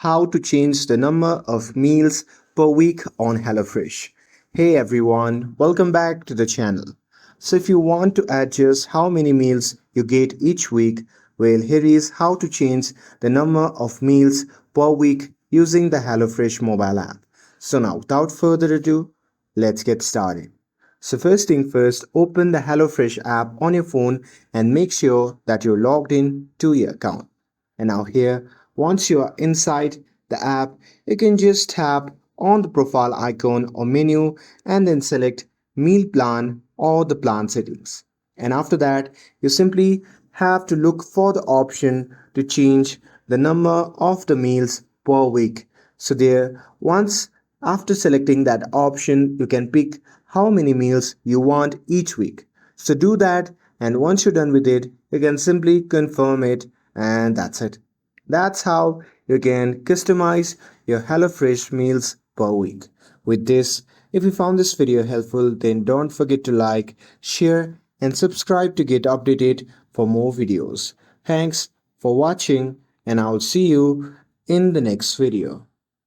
how to change the number of meals per week on HelloFresh. Hey everyone, welcome back to the channel. So if you want to adjust how many meals you get each week, well here is how to change the number of meals per week using the HelloFresh mobile app. So now without further ado, let's get started. So first thing first, open the HelloFresh app on your phone and make sure that you're logged in to your account. And now here, once you are inside the app, you can just tap on the profile icon or menu and then select meal plan or the plan settings. And after that, you simply have to look for the option to change the number of the meals per week. So there, once after selecting that option, you can pick how many meals you want each week. So do that, and once you're done with it, you can simply confirm it, and that's it. That's how you can customize your HelloFresh meals per week. With this, if you found this video helpful, then don't forget to like, share, and subscribe to get updated for more videos. Thanks for watching, and I'll see you in the next video.